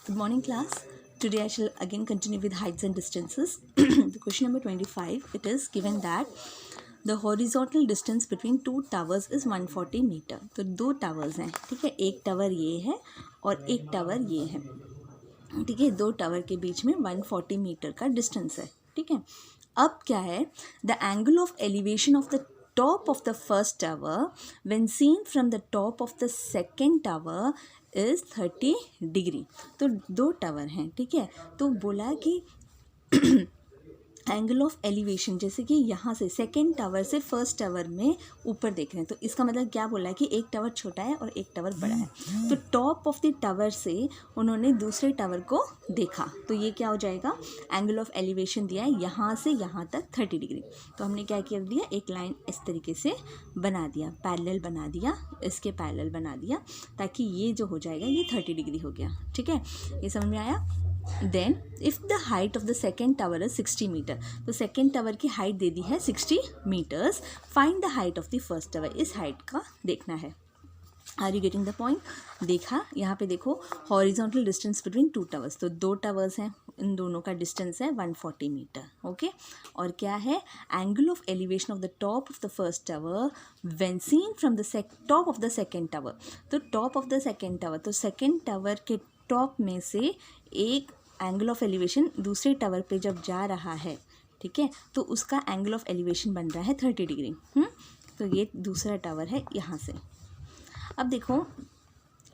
Good morning, class. Today I shall again continue with heights and distances. The question number 25, it is given that the horizontal distance between two towers is 140 metre. तो दो towers हैं, ठीक है. एक tower ये है और एक टावर ये है, ठीक है. दो टावर के बीच में 140 मीटर का डिस्टेंस है, ठीक है. अब क्या है, the angle of elevation of the top of the first tower when seen from the top of the second tower is 30 degree. तो दो टावर हैं, ठीक है. तो बोला कि एंगल ऑफ एलिवेशन, जैसे कि यहाँ से सेकेंड टावर से फर्स्ट टावर में ऊपर देख रहे हैं, तो इसका मतलब क्या बोला है कि एक टावर छोटा है और एक टावर बड़ा है. तो टॉप ऑफ द टावर से उन्होंने दूसरे टावर को देखा, तो ये क्या हो जाएगा, एंगल ऑफ एलिवेशन दिया है यहाँ से यहाँ तक 30 डिग्री. तो हमने क्या कर दिया, एक लाइन इस तरीके से बना दिया, पैरेलल बना दिया, इसके पैरेलल बना दिया, ताकि ये जो हो जाएगा ये 30 डिग्री हो गया, ठीक है. ये समझ में आया. Then if the height of the second tower is 60 metre, तो सेकेंड टावर की हाइट दे दी है 60 metres. Find the height of the first tower, इस हाइट का देखना है. Are you getting the point. देखा यहाँ पे देखो, horizontal distance between two towers, तो दो टावर्स हैं, इन दोनों का डिस्टेंस है 140 मीटर, ओके. और क्या है, angle of elevation of the top of the first tower when seen from the top of the second tower. तो top of the second tower, तो सेकेंड टावर के टॉप में से एक एंगल ऑफ एलिवेशन दूसरे टावर पे जब जा रहा है, ठीक है, तो उसका एंगल ऑफ एलिवेशन बन रहा है 30 डिग्री. तो ये दूसरा टावर है यहाँ से. अब देखो,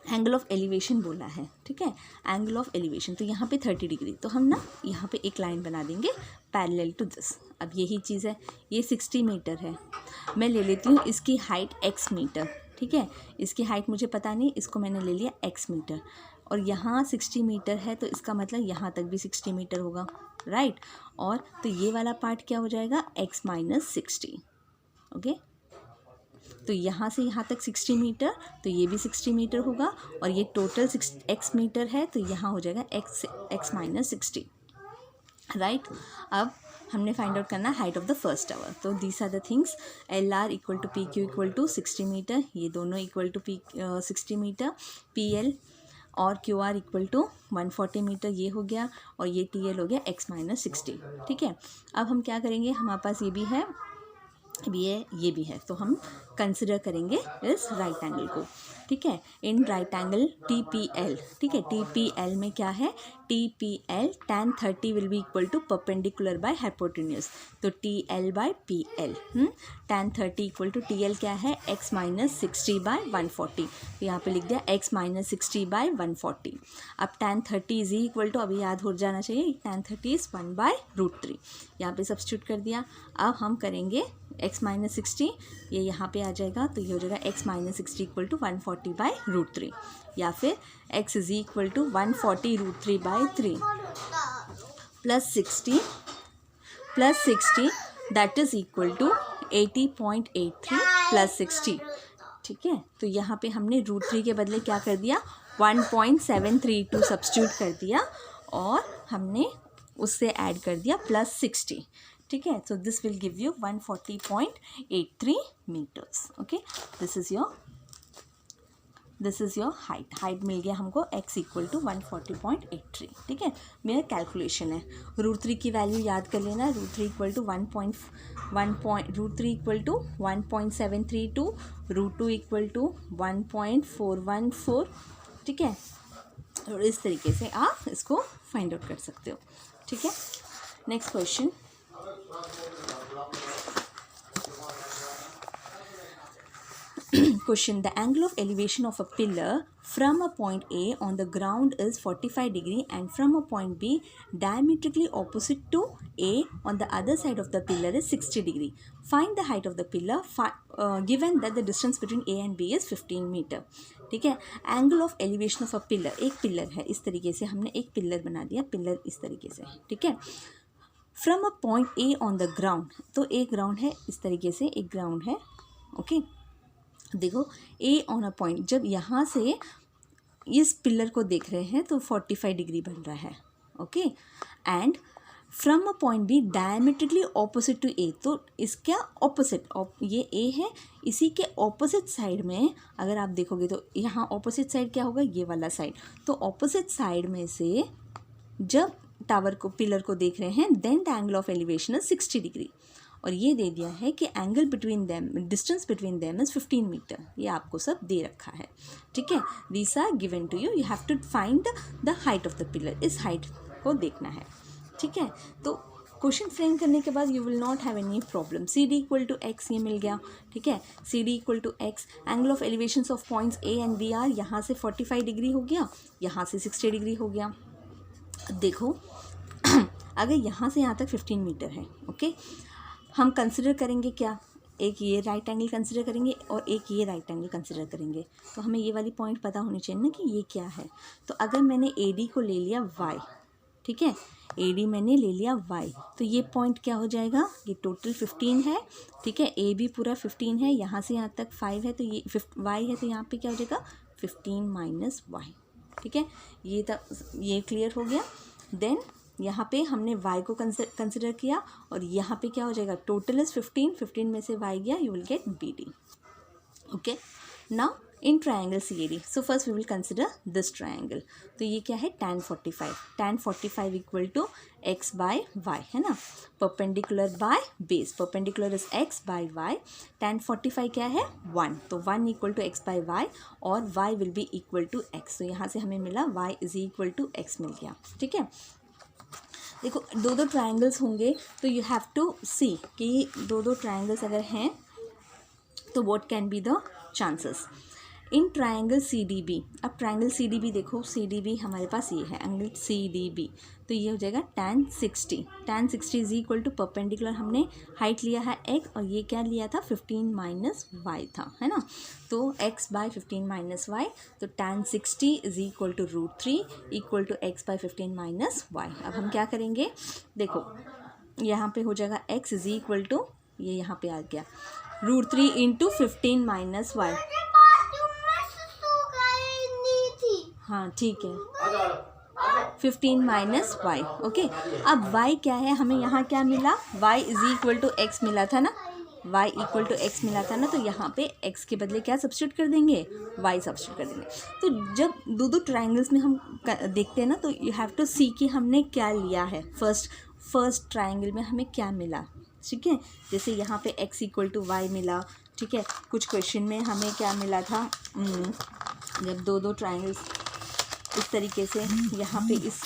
एंगल ऑफ एलिवेशन बोला है, ठीक है, एंगल ऑफ एलिवेशन, तो यहाँ पे 30 डिग्री. तो हम ना यहाँ पे एक लाइन बना देंगे पैरेलल टू दिस. अब यही चीज़ है, ये 60 मीटर है, मैं ले लेती हूँ इसकी हाइट x मीटर, ठीक है. इसकी हाइट मुझे पता नहीं, इसको मैंने ले लिया x मीटर, और यहाँ 60 मीटर है, तो इसका मतलब यहाँ तक भी 60 मीटर होगा, राइट. और तो ये वाला पार्ट क्या हो जाएगा, x माइनस 60, ओके. तो यहाँ से यहाँ तक 60 मीटर, तो ये भी 60 मीटर होगा, और ये टोटल x मीटर है, तो यहाँ हो जाएगा x माइनस 60, राइट. अब हमने फाइंड आउट करना height of the first tower. तो these are the things, LR equal to PQ equal to 60 metre, ये दोनों इक्वल टू 60 मीटर, PL और QR इक्वल टू 140 मीटर, ये हो गया, और ये TL हो गया x माइनस 60, ठीक है. अब हम क्या करेंगे, हमारे पास ये भी है, ये भी है, तो हम कंसिडर करेंगे इस राइट एंगल को, ठीक है. इन राइट एंगल TPL, ठीक है, TPL में क्या है, TPL tan 30 will be equal to perpendicular by hypotenuse. तो TL by PL, tan 30 equal to TL क्या है, x माइनस 60 बाय 140. तो यहाँ पे लिख दिया x माइनस 60 बाय 140. अब tan 30 इज इक्वल टू, अभी याद हो जाना चाहिए, tan 30 इज 1/√3. यहाँ पे सब्स्टिट्यूट कर दिया. अब हम करेंगे x माइनस 60, ये यहाँ पे आ जाएगा, तो ये हो जाएगा x माइनस 60 इक्वल टू 140/√3, या फिर x is equal to 140√3/3 plus 60 that is equal to 80.83 plus 60, ठीक है. तो यहाँ पे हमने √3 के बदले क्या कर दिया, 1.732 सब्स्टिट्यूट कर दिया, और हमने उससे ऐड कर दिया प्लस 60, ठीक है. So this will give you 140.83 metres, okay. This is your height मिल गया हमको, x इक्वल टू 140.83, ठीक है. मेरा कैलकुलेशन है. √3 की वैल्यू याद कर लेना, √3 इक्वल टू 1.732, √2 इक्वल टू 1.414, ठीक है. और इस तरीके से आप इसको फाइंड आउट कर सकते हो, ठीक है. Next question, question, the angle of elevation of a pillar from a point A on the ground is 45 degree and from a point B diametrically opposite to A on the other side of the pillar is 60 degree. Find the height of the pillar given that the distance between A and B is 15 meter. ठीक है. Angle of elevation of a pillar, एक pillar है, इस तरीके से हमने एक pillar बना दिया, पिलर इस तरीके से, ठीक है. From a point A on the ground, तो एक ग्राउंड है, इस तरीके से एक ग्राउंड है, ओके. देखो, A ऑन अ पॉइंट, जब यहाँ से इस पिलर को देख रहे हैं तो 45 डिग्री बन रहा है, okay. And from a point B diametrically opposite to A, तो इसका ऑपोजिट, ये ए है, इसी के ऑपोजिट साइड में अगर आप देखोगे तो यहाँ ऑपोजिट साइड क्या होगा, ये वाला साइड। तो ऑपोजिट साइड में से जब टावर को, पिलर को देख रहे हैं, then the angle of elevation is 60 degree. और ये दे दिया है कि angle between them, distance between them is 15 metre. ये आपको सब दे रखा है, ठीक है। These are given to you, you have to find the height of the pillar, इस हाइट को देखना है, ठीक है। तो क्वेश्चन फ्रेम करने के बाद you will not have any problem. C D equal to X ये मिल गया, ठीक है। C D equal to X, angle of elevation of points A and B are, यहाँ से 45 डिग्री हो गया, यहाँ से 60 डिग्री हो गया। देखो अगर यहाँ से यहाँ तक 15 मीटर है, ओके, हम कंसिडर करेंगे क्या, एक ये राइट एंगल कंसिडर करेंगे और एक ये राइट एंगल कंसिडर करेंगे। तो हमें ये वाली पॉइंट पता होनी चाहिए ना कि ये क्या है। तो अगर मैंने ए डी को ले लिया वाई, ठीक है, ए डी मैंने ले लिया वाई, तो ये पॉइंट क्या हो जाएगा, ये टोटल 15 है, ठीक है। ए बी पूरा 15 है, यहाँ से यहाँ तक 5 है, तो ये वाई है, तो यहाँ पे क्या हो जाएगा 15 माइनस वाई, ठीक है। ये क्लियर हो गया। देन यहाँ पे हमने y को कंसिडर किया और यहाँ पे क्या हो जाएगा, टोटल इज 15 में से y गया, you will get B D, okay. Now in triangle C A D, so first we will consider this triangle. तो ये क्या है, tan 45 equal to x by y, है ना, perpendicular by base, perpendicular is x by y, tan 45 क्या है 1, तो 1 equal to x by y और y will be equal to x। तो यहाँ से हमें मिला y is equal to x मिल गया, ठीक है। देखो दो ट्रायंगल्स होंगे तो यू हैव टू सी कि दो ट्रायंगल्स अगर हैं तो what can be the chances in triangle C D B. अब ट्रायंगल सी डी बी देखो, सी डी बी हमारे पास ये है एंगल सी डी बी, तो ये हो जाएगा tan 60 is equal to perpendicular, हमने हाइट लिया है x और ये क्या लिया था 15 माइनस वाई था, है ना। तो x बाय 15 माइनस वाई, तो tan 60 is equal to √3 equal to x by 15 minus Y. अब हम क्या करेंगे, देखो यहाँ पे हो जाएगा x इज इक्वल टू, ये यहाँ पे आ गया √3 इंटू 15 माइनस वाई। हाँ ठीक है, 15 माइनस वाई, ओके। अब y क्या है, हमें यहाँ क्या मिला, y is equal to X मिला था ना, y इक्वल टू एक्स मिला था ना, तो यहाँ पे x के बदले क्या सब्स्टिट्यूट कर देंगे, y सब्स्टिट्यूट कर देंगे। तो जब दो ट्रायंगल्स में हम देखते हैं ना, तो यू हैव टू सी कि हमने क्या लिया है, फर्स्ट ट्रायंगल में हमें क्या मिला, ठीक है। जैसे यहाँ पे x इक्वल टू वाई मिला, ठीक है। कुछ क्वेश्चन में हमें क्या मिला था, जब दो ट्रायंगल्स इस तरीके से, यहाँ पे इस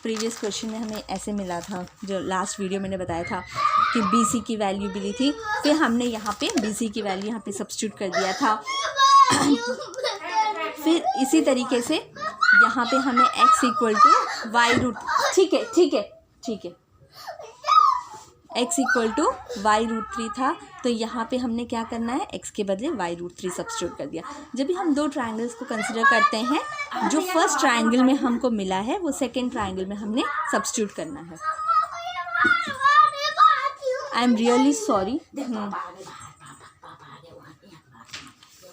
प्रीवियस क्वेश्चन में हमें ऐसे मिला था, जो लास्ट वीडियो मैंने बताया था कि बी सी की वैल्यू मिली थी, फिर हमने यहाँ पे बी सी की वैल्यू यहाँ पे सब्स्टिट्यूट कर दिया था। फिर इसी तरीके से यहाँ पे हमें x equal to Y root, ठीक है, x इक्वल टू वाई √3 था, तो यहाँ पे हमने क्या करना है, x के बदले वाई √3 सब्स्टिट्यूट कर दिया। जब भी हम दो ट्रायंगल्स को कंसिडर करते हैं, जो फर्स्ट ट्रायंगल में हमको मिला है वो सेकंड ट्रायंगल में हमने सब्स्टिट्यूट करना है। आई एम रियली सॉरी,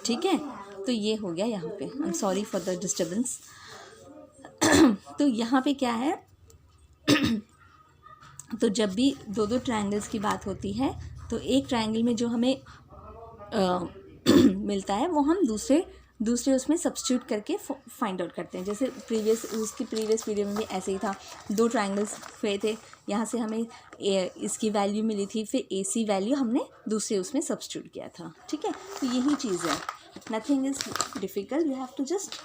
ठीक है। तो ये हो गया यहाँ पे, I am sorry for the disturbance. तो यहाँ पे क्या है, तो जब भी दो ट्रायंगल्स की बात होती है, तो एक ट्रायंगल में जो हमें मिलता है वो हम दूसरे उसमें सब्स्टिट्यूट करके फाइंड आउट करते हैं। जैसे प्रीवियस वीडियो में भी ऐसे ही था, दो ट्रायंगल्स हुए थे, यहाँ से हमें इसकी वैल्यू मिली थी, फिर AC वैल्यू हमने दूसरे उसमें सब्स्टिट्यूट किया था, ठीक है। तो यही चीज़ है, nothing is difficult, you have to just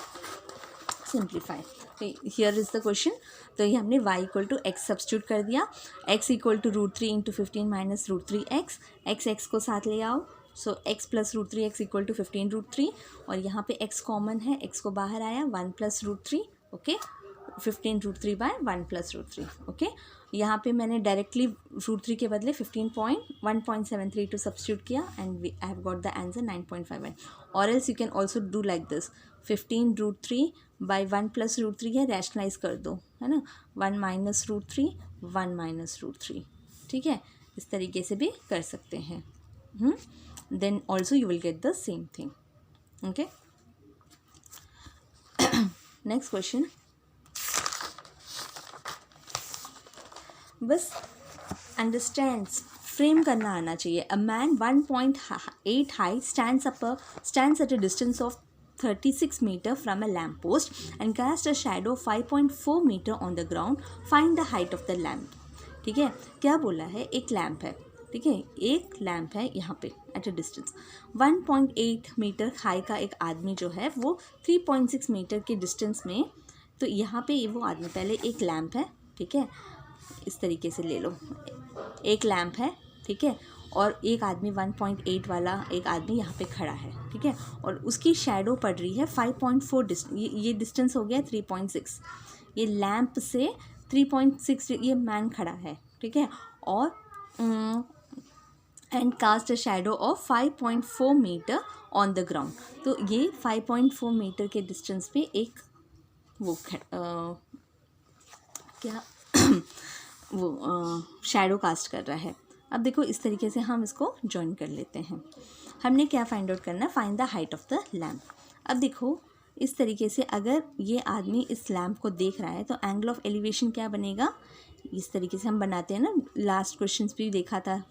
simplify. Here is the question. तो ये हमने y equal to X substitute कर दिया, x equal to √3 into 15 minus √3x, x को साथ ले आओ, so x plus √3x equal to 15 √3, और यहाँ पे x कॉमन है, x को बाहर आया 1 plus √3, okay, 15 √3 by 1 plus √3, okay. यहाँ पे मैंने डायरेक्टली √3 के बदले 1.73 टू सब्स्टिट्यूट किया and I have got the answer 9.51। और else you can also do like this, 15 √3 by 1 plus √3 है, रैशनलाइज कर दो, है ना, 1 माइनस √3 1 माइनस √3, ठीक है। इस तरीके से भी कर सकते हैं, then also you will get the same thing, okay. Next question, बस अंडरस्टैंड्स, फ्रेम करना आना चाहिए. A man 1.8 high stands at a distance of 36 meter from a lamp post and cast a shadow 5.4 meter on the ground. Find the height of the lamp. ठीक है, क्या बोला है, एक लैम्प है. ठीक है, एक लैम्प है यहाँ पे at a distance 1.8 metre high का एक आदमी जो है वो 3.6 मीटर के डिस्टेंस में. तो यहाँ पे वो आदमी, पहले एक लैम्प है. ठीक है, इस तरीके से ले लो, एक लैम्प है. ठीक है, और एक आदमी 1.8 वाला एक आदमी यहाँ पे खड़ा है. ठीक है, और उसकी शैडो पड़ रही है 5.4 ये डिस्टेंस हो गया 3.6. ये लैम्प से 3.6 ये मैन खड़ा है. ठीक है, और and cast a shadow of 5.4 metre on the ground. तो ये 5.4 मीटर के डिस्टेंस पे एक वो शैडो कास्ट कर रहा है. अब देखो इस तरीके से हम इसको ज्वाइन कर लेते हैं. हमने क्या फाइंड आउट करना है, find the height of the lamp. अब देखो इस तरीके से अगर ये आदमी इस लैम्प को देख रहा है तो एंगल ऑफ एलिवेशन क्या बनेगा, इस तरीके से हम बनाते हैं ना, लास्ट क्वेश्चन भी देखा था.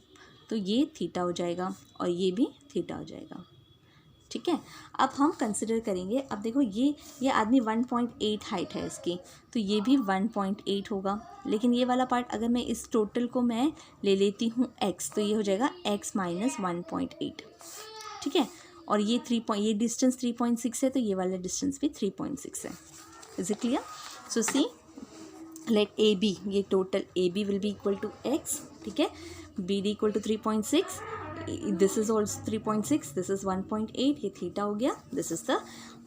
तो ये थीटा हो जाएगा और ये भी थीटा हो जाएगा. ठीक है, अब हम कंसिडर करेंगे. अब देखो ये आदमी 1.8 हाइट है इसकी, तो ये भी 1.8 होगा. लेकिन ये वाला पार्ट अगर मैं इस टोटल को मैं ले लेती हूँ x, तो ये हो जाएगा x माइनस 1.8. ठीक है, और ये ये डिस्टेंस 3.6 है, तो ये वाला डिस्टेंस भी 3.6 है. Is it clear? So see, let A B, ये total A B will be equal to x. ठीक है, B D equal to 3.6, this is also 3.6, this is 1.8, ये थीटा हो गया. This is the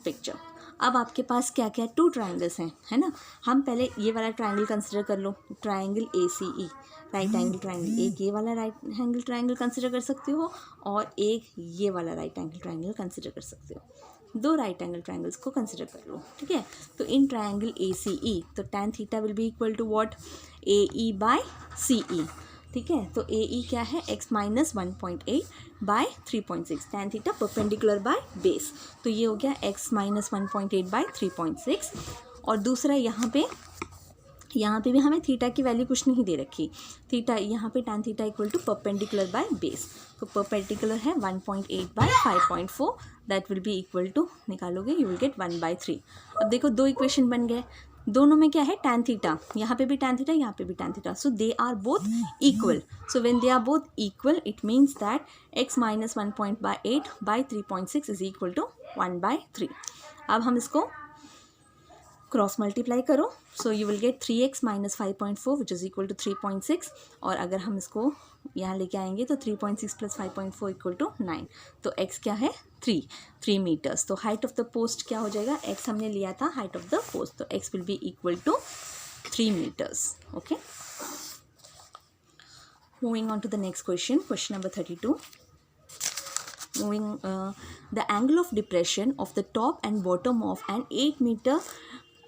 picture. अब आपके पास क्या क्या 2 ट्राइंगल्स हैं, है ना. हम पहले ये वाला ट्राइंगल कंसिडर कर लो, triangle ACE, right angle triangle. एक ये वाला राइट एंगल ट्राइंगल कंसिडर कर सकते हो और एक ये वाला राइट एंगल ट्राइंगल कंसिडर कर सकते हो. 2 राइट एंगल ट्राइंगल्स को कंसिडर कर लो. ठीक है, तो इन ट्राइंगल ACE, तो tan theta will be equal to what, AE by CE. ठीक है, तो AE क्या है, x minus 1.8 by 3.6, tan theta perpendicular by base. तो ये हो गया x माइनस 1.8 बाय 3.6. और दूसरा यहाँ पे भी हमें थीटा की वैल्यू कुछ नहीं दे रखी. थीटा यहाँ पे tan theta equal to perpendicular by base. तो परपेंडिकुलर है 1.8 by 5.4, that will be equal to, निकालोगे यू विल गेट 1/3. अब देखो 2 इक्वेशन बन गए. दोनों में क्या है, tan थीटा, यहाँ पे भी tan थीटा, यहाँ पे भी tan theta. So they are both equal. So when they are both equal it means that x minus 1.8 by 3.6 is equal to 1/3. अब हम इसको क्रॉस मल्टीप्लाई करो, so you will get 3x minus 5.4 which is equal to 3.6. और अगर हम इसको यहाँ लेके आएंगे तो 3.6 प्लस 5.4 इक्वल टू 9. तो x क्या है, 3 मीटर्स. तो हाइट ऑफ द पोस्ट क्या हो जाएगा, x हमने लिया था हाइट ऑफ द पोस्ट, तो x will be equal to 3 metres. Okay, moving on to the next question, question number 32. The angle of depression of the top and bottom of an 8 meter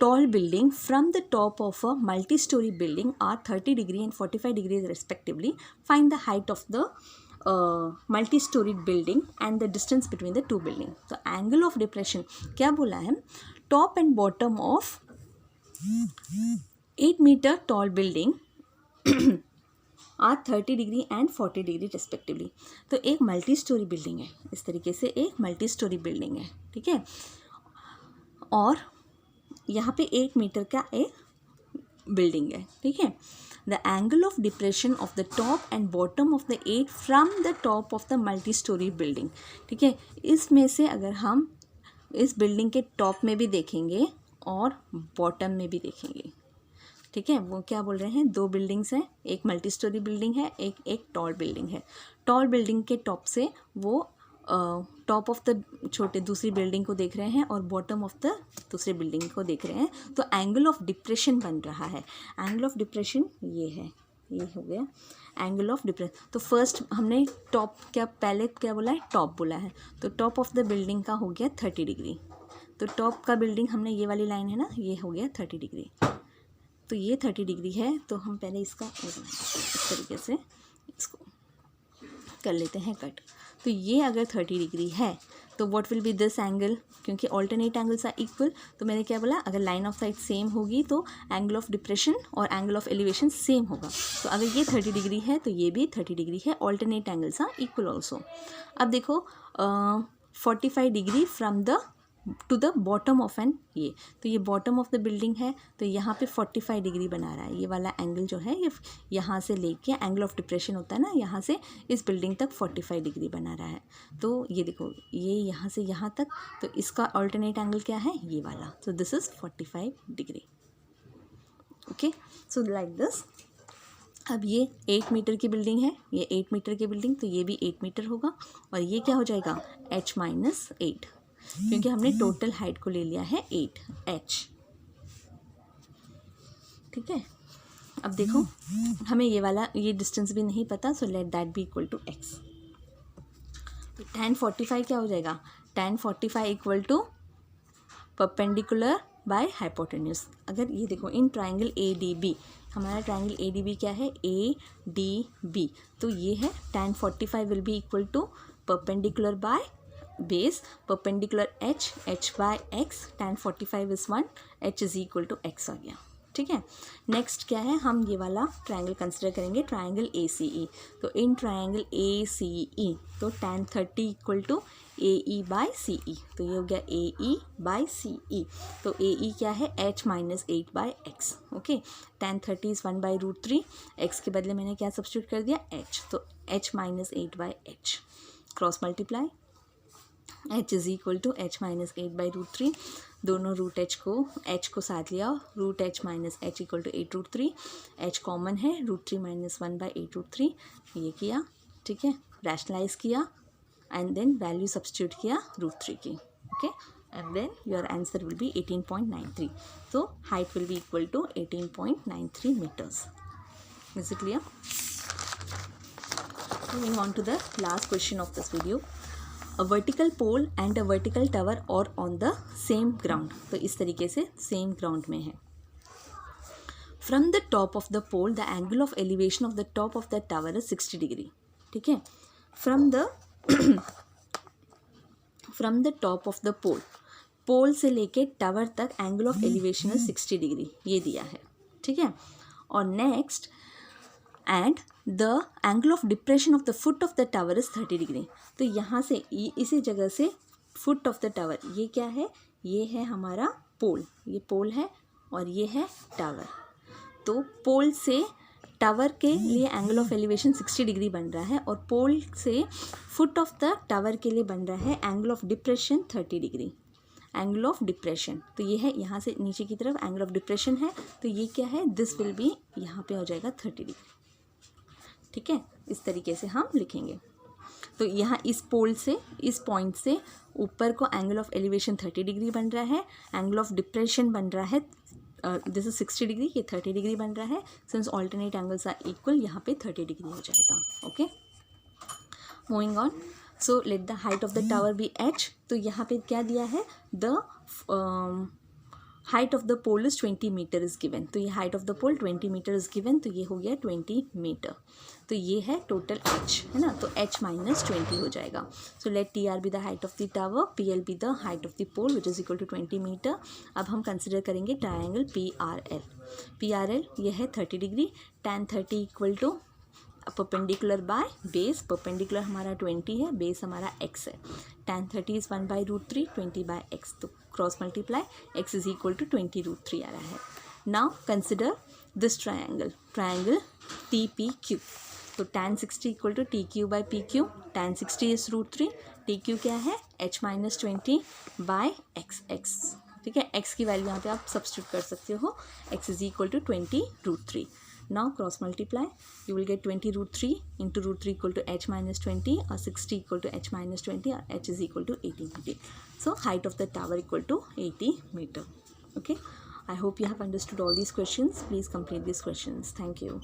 tall building from the top of a multi-story building are 30 degree and 45 degrees respectively. Find the height of the multi-storied building and the distance between the two buildings. So angle of depression क्या बोला है, top and bottom of 8 meter tall building are 30 degree and 40 degree respectively. तो एक multi storey building है, इस तरीके से एक मल्टी स्टोरी बिल्डिंग है. ठीक है, और यहाँ पे 8 मीटर का एक बिल्डिंग है. ठीक है, the angle of depression of the top and bottom of the 8 from the top of the multi storey building. ठीक है, इसमें से अगर हम इस बिल्डिंग के टॉप में भी देखेंगे और बॉटम में भी देखेंगे. ठीक है, वो क्या बोल रहे हैं, 2 बिल्डिंग्स हैं, एक मल्टी स्टोरी बिल्डिंग है, एक टॉल बिल्डिंग है. टॉल बिल्डिंग के टॉप से वो टॉप ऑफ द छोटे दूसरी बिल्डिंग को देख रहे हैं और बॉटम ऑफ द दूसरे बिल्डिंग को देख रहे हैं. तो एंगल ऑफ डिप्रेशन बन रहा है. एंगल ऑफ डिप्रेशन ये है, ये हो गया एंगल ऑफ डिप्रेशन. तो फर्स्ट हमने टॉप क्या पहले क्या बोला है, टॉप बोला है. तो टॉप ऑफ द बिल्डिंग का हो गया 30 डिग्री. तो टॉप का बिल्डिंग हमने ये वाली लाइन है ना, ये हो गया 30 डिग्री. तो ये 30 डिग्री है, तो हम पहले इसका इस तरीके से इसको कर लेते हैं कट. तो ये अगर 30 डिग्री है तो what will be this angle, क्योंकि ऑल्टरनेट एंगल्स आर इक्वल, तो मैंने क्या बोला, अगर लाइन ऑफ साइट सेम होगी तो एंगल ऑफ डिप्रेशन और एंगल ऑफ एलिवेशन सेम होगा। तो अगर ये 30 डिग्री है तो ये भी 30 डिग्री है, alternate angles are equal also. अब देखो 45 degree from the to the bottom of N, ये तो ये बॉटम ऑफ द बिल्डिंग है, तो यहाँ पे 45 डिग्री बना रहा है। ये वाला एंगल जो है ये यहाँ से लेके, एंगल ऑफ डिप्रेशन होता है ना, यहाँ से इस बिल्डिंग तक 45 डिग्री बना रहा है। तो ये देखो ये यहाँ से यहाँ तक, तो इसका अल्टरनेट एंगल क्या है, ये वाला। So this is 45 degree. Okay, so like this. अब ये 8 मीटर की बिल्डिंग है, ये 8 मीटर की बिल्डिंग, तो ये भी 8 मीटर होगा, और ये क्या हो जाएगा h-8, क्योंकि हमने टोटल हाइट को ले लिया है 8h। ठीक है, अब देखो हमें ये वाला ये डिस्टेंस भी नहीं पता, so let that be equal to x। तो tan 45 क्या हो जाएगा, tan 45 equal to perpendicular by hypotenuse. अगर ये देखो इन ट्राइंगल ADB, हमारा ट्राइंगल ADB क्या है, ADB, तो ये है tan 45 will be equal to perpendicular by base, perpendicular h by x, tan 45 is 1, h is equal to x आ गया। ठीक है, नेक्स्ट क्या है, हम ये वाला ट्राइंगल कंसिडर करेंगे, ट्राइंगल ACE। तो इन ट्राइंगल ACE तो tan 30 equal to AE by CE, तो ये हो गया AE बाय CE। तो AE क्या है, h-8 by x। Okay, tan 30 is 1/√3, x के बदले मैंने क्या सब्स्टिट्यूट कर दिया, h, तो h-8 by h, cross multiply, h is equal to h-8/√3, दोनों रूट h को साथ लिया, root h-h equal to 8√3, h common है, √3 - 1/8√3, ये किया। ठीक है, रैशनलाइज किया एंड देन वैल्यू सब्स्टिट्यूट किया √3 की। Okay, and then your answer will be 18.93। तो height will be equal to 18.93 metres. Is it clear? Moving on to the last question of this video. A vertical pole and a vertical tower are on the same ground. तो इस तरीके से same ground में है। From the top of the pole, the angle of elevation of the top of the tower is 60 degree. ठीक है, from the top of the pole, पोल से लेके टावर तक एंगल ऑफ एलिवेशन है 60 डिग्री, ये दिया है। ठीक है, और next and the angle of depression of the foot of the tower is 30 degree. तो यहाँ से इसी जगह से फुट ऑफ द टावर, ये क्या है, ये है हमारा पोल, ये पोल है और ये है टावर। तो पोल से टावर के लिए एंगल ऑफ एलिवेशन 60 डिग्री बन रहा है, और पोल से फुट ऑफ द टावर के लिए बन रहा है angle of depression 30 degree, angle of depression. तो ये है यहाँ से नीचे की तरफ एंगल ऑफ डिप्रेशन है, तो ये क्या है, दिस विल बी, यहाँ पे हो जाएगा 30 डिग्री। ठीक है, इस तरीके से हम लिखेंगे। तो यहाँ इस पोल से, इस पॉइंट से ऊपर को एंगल ऑफ एलिवेशन 30 डिग्री बन रहा है, एंगल ऑफ डिप्रेशन बन रहा है दिस इज 60 डिग्री, ये 30 डिग्री बन रहा है। Since alternate angles are equal, यहाँ पे 30 डिग्री हो जाएगा। Okay, moving on. So let the height of the tower be h। तो यहाँ पे क्या दिया है, the height of the pole is 20 metre is given. तो ये height of the pole 20 metre is given, तो ये हो गया 20 मीटर। तो ये है टोटल h, है ना, तो h-20 हो जाएगा। So let TR be the height of the tower, PL be the height of the pole which is equal to 20 metre. अब हम कंसिडर करेंगे ट्रायंगल PRL ये है 30 degree, tan 30 equal to perpendicular by base, perpendicular हमारा 20 है, base हमारा x है, tan 30 is 1/√3, 20 by x, तो cross multiply, x is equal to 20√3 आ रहा है। Now consider this triangle TPQ। तो tan 60 equal to TQ by PQ, tan 60 is √3, TQ क्या है, h-20 बाय x। ठीक है, x की वैल्यू यहाँ पे आप सब्स्टिट्यूट कर सकते हो, x is equal to 20√3। Now cross multiply, you will get 20√3 into √3 equal to h-20, or 60 equal to h-20, or h is equal to 80 meter. So height of the tower equal to 80 meter. Okay, I hope you have understood all these questions. Please complete these questions. Thank you.